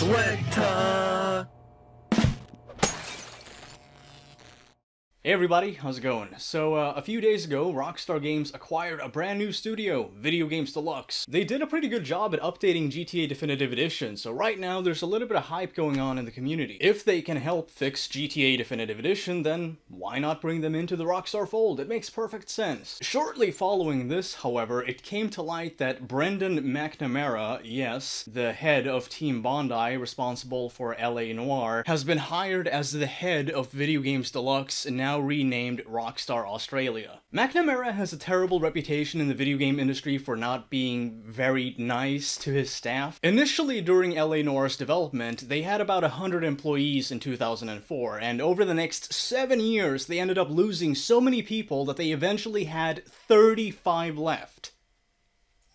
SWEGTA! Hey everybody, how's it going? So, a few days ago, Rockstar Games acquired a brand new studio, Games Deluxe. They did a pretty good job at updating GTA Definitive Edition, so right now there's a little bit of hype going on in the community. If they can help fix GTA Definitive Edition, then why not bring them into the Rockstar fold? It makes perfect sense. Shortly following this, however, it came to light that Brendan McNamara, yes, the head of Team Bondi, responsible for LA Noire, has been hired as the head of Games Deluxe, and now renamed Rockstar Australia. McNamara has a terrible reputation in the video game industry for not being very nice to his staff. Initially, during LA Noire's development, they had about 100 employees in 2004, and over the next 7 years, they ended up losing so many people that they eventually had 35 left.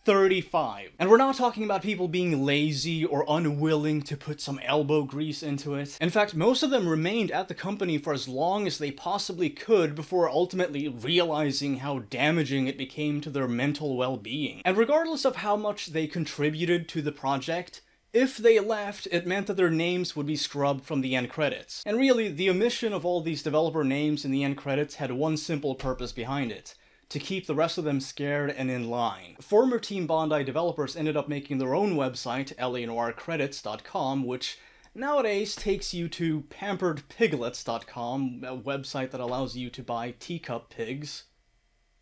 35. And we're not talking about people being lazy or unwilling to put some elbow grease into it. In fact, most of them remained at the company for as long as they possibly could before ultimately realizing how damaging it became to their mental well-being. And regardless of how much they contributed to the project, if they left, it meant that their names would be scrubbed from the end credits. And really, the omission of all these developer names in the end credits had one simple purpose behind it: to keep the rest of them scared and in line. Former Team Bondi developers ended up making their own website, lanoircredits.com, which nowadays takes you to pamperedpiglets.com, a website that allows you to buy teacup pigs.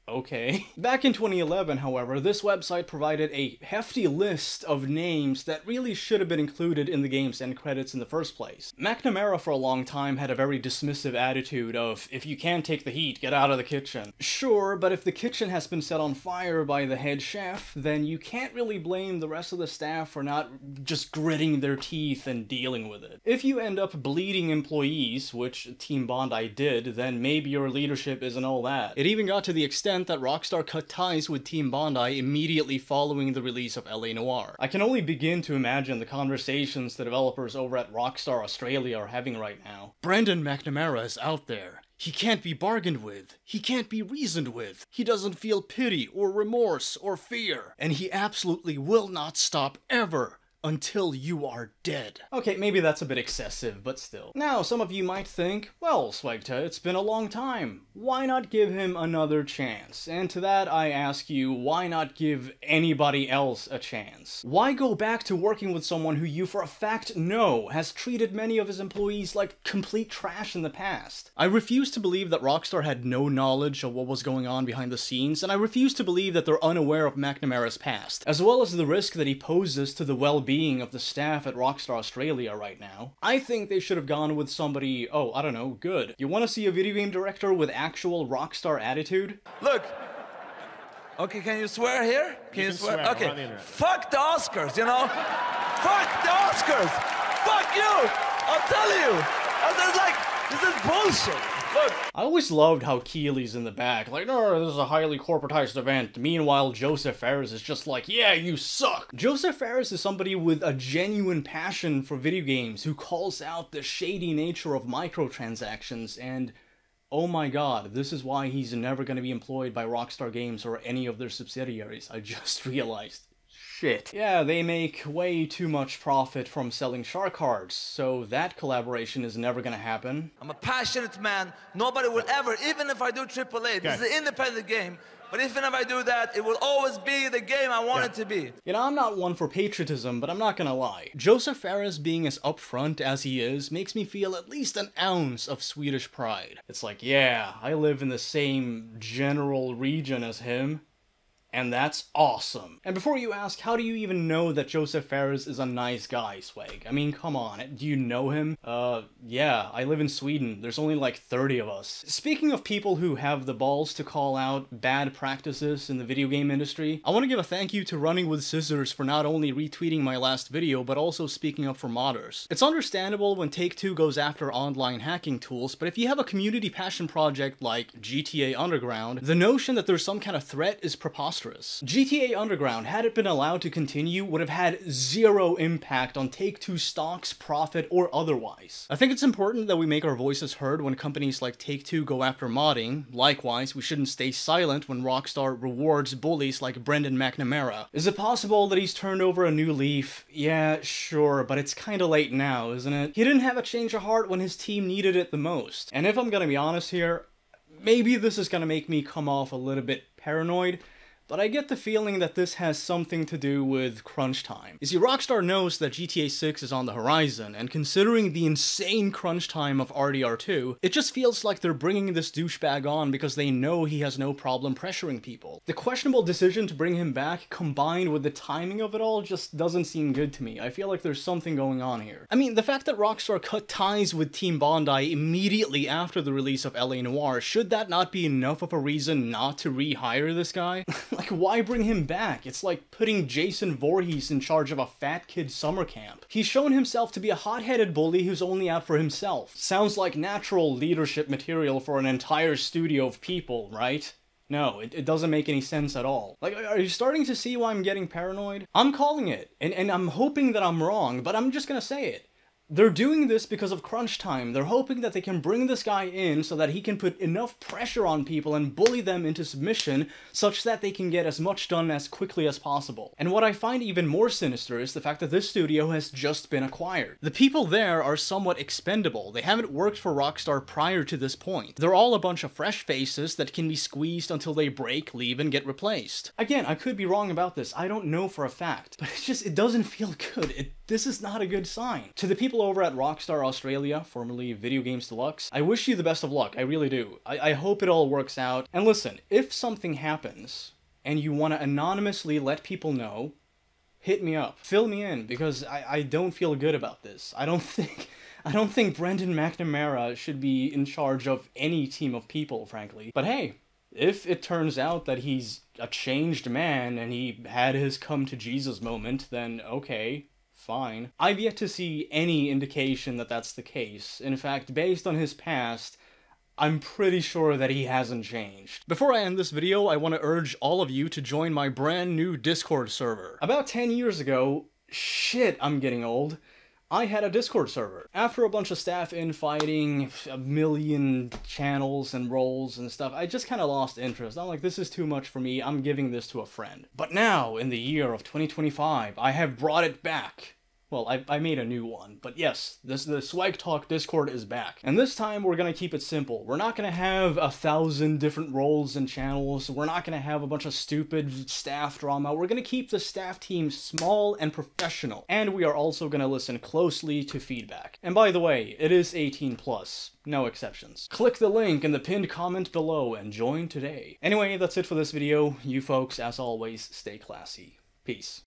Okay. Back in 2011, however, this website provided a hefty list of names that really should have been included in the game's end credits in the first place. McNamara for a long time had a very dismissive attitude of, if you can't take the heat, get out of the kitchen. Sure, but if the kitchen has been set on fire by the head chef, then you can't really blame the rest of the staff for not just gritting their teeth and dealing with it. If you end up bleeding employees, which Team Bondi did, then maybe your leadership isn't all that. It even got to the extent that Rockstar cut ties with Team Bondi immediately following the release of LA Noire. I can only begin to imagine the conversations the developers over at Rockstar Australia are having right now. Brendan McNamara is out there. He can't be bargained with. He can't be reasoned with. He doesn't feel pity or remorse or fear. And he absolutely will not stop ever until you are dead. Okay, maybe that's a bit excessive, but still. Now, some of you might think, well, SWEGTA, it's been a long time. Why not give him another chance? And to that, I ask you, why not give anybody else a chance? Why go back to working with someone who you for a fact know has treated many of his employees like complete trash in the past? I refuse to believe that Rockstar had no knowledge of what was going on behind the scenes, and I refuse to believe that they're unaware of McNamara's past, as well as the risk that he poses to the well-being of the staff at Rockstar Australia right now. I think they should have gone with somebody, oh, I don't know, good. You want to see a video game director with actual Rockstar attitude? Look. Okay, can you swear here? Can you swear? Okay. Fuck the Oscars, you know? Fuck the Oscars! Fuck you! I'll tell you! This is bullshit! Look. I always loved how Keely's in the back, like, no, this is a highly corporatized event. Meanwhile, Josef Fares is just like, yeah, you suck. Josef Fares is somebody with a genuine passion for video games who calls out the shady nature of microtransactions, and oh my god, this is why he's never going to be employed by Rockstar Games or any of their subsidiaries. I just realized. Shit. Yeah, they make way too much profit from selling shark cards, so that collaboration is never gonna happen. I'm a passionate man. Nobody will ever, even if I do AAA, this is an independent game, but even if I do that, it will always be the game I want it to be. You know, I'm not one for patriotism, but I'm not gonna lie. Josef Fares being as upfront as he is makes me feel at least an ounce of Swedish pride. It's like, yeah, I live in the same general region as him. And that's awesome. And before you ask, how do you even know that Josef Fares is a nice guy, Sweg? I mean, come on, do you know him? Yeah, I live in Sweden. There's only like 30 of us. Speaking of people who have the balls to call out bad practices in the video game industry, I want to give a thank you to Running with Scissors for not only retweeting my last video, but also speaking up for modders. It's understandable when Take-Two goes after online hacking tools, but if you have a community passion project like GTA Underground, the notion that there's some kind of threat is preposterous. disastrous. GTA Underground, had it been allowed to continue, would have had zero impact on Take-Two stocks, profit, or otherwise. I think it's important that we make our voices heard when companies like Take-Two go after modding. Likewise, we shouldn't stay silent when Rockstar rewards bullies like Brendan McNamara. Is it possible that he's turned over a new leaf? Yeah, sure, but it's kinda late now, isn't it? He didn't have a change of heart when his team needed it the most. And if I'm gonna be honest here, maybe this is gonna make me come off a little bit paranoid, but I get the feeling that this has something to do with crunch time. You see, Rockstar knows that GTA 6 is on the horizon, and considering the insane crunch time of RDR2, it just feels like they're bringing this douchebag on because they know he has no problem pressuring people. The questionable decision to bring him back, combined with the timing of it all, just doesn't seem good to me. I feel like there's something going on here. I mean, the fact that Rockstar cut ties with Team Bondi immediately after the release of LA Noire, should that not be enough of a reason not to rehire this guy? Like, why bring him back? It's like putting Jason Voorhees in charge of a fat kid summer camp. He's shown himself to be a hot-headed bully who's only out for himself. Sounds like natural leadership material for an entire studio of people, right? No, it doesn't make any sense at all. Like, are you starting to see why I'm getting paranoid? I'm calling it, and I'm hoping that I'm wrong, but I'm just gonna say it. They're doing this because of crunch time. They're hoping that they can bring this guy in so that he can put enough pressure on people and bully them into submission such that they can get as much done as quickly as possible. And what I find even more sinister is the fact that this studio has just been acquired. The people there are somewhat expendable. They haven't worked for Rockstar prior to this point. They're all a bunch of fresh faces that can be squeezed until they break, leave, and get replaced. Again, I could be wrong about this. I don't know for a fact. But it doesn't feel good. This is not a good sign. To the people over at Rockstar Australia, formerly Video Games Deluxe, I wish you the best of luck, I really do. I hope it all works out. And listen, if something happens, and you want to anonymously let people know, hit me up. Fill me in, because I don't feel good about this. I don't think Brendan McNamara should be in charge of any team of people, frankly. But hey, if it turns out that he's a changed man and he had his come-to-Jesus moment, then okay. Fine. I've yet to see any indication that that's the case. In fact, based on his past, I'm pretty sure that he hasn't changed. Before I end this video, I want to urge all of you to join my brand new Discord server. About 10 years ago, shit, I'm getting old, I had a Discord server. After a bunch of staff infighting, a million channels and roles and stuff, I just kind of lost interest. I'm like, this is too much for me, I'm giving this to a friend. But now, in the year of 2025, I have brought it back. Well, I made a new one, but yes, the SWEGTALK Discord is back. And this time, we're gonna keep it simple. We're not gonna have 1,000 different roles and channels. We're not gonna have a bunch of stupid staff drama. We're gonna keep the staff team small and professional. And we are also gonna listen closely to feedback. And by the way, it is 18+. No exceptions. Click the link in the pinned comment below and join today. Anyway, that's it for this video. You folks, as always, stay classy. Peace.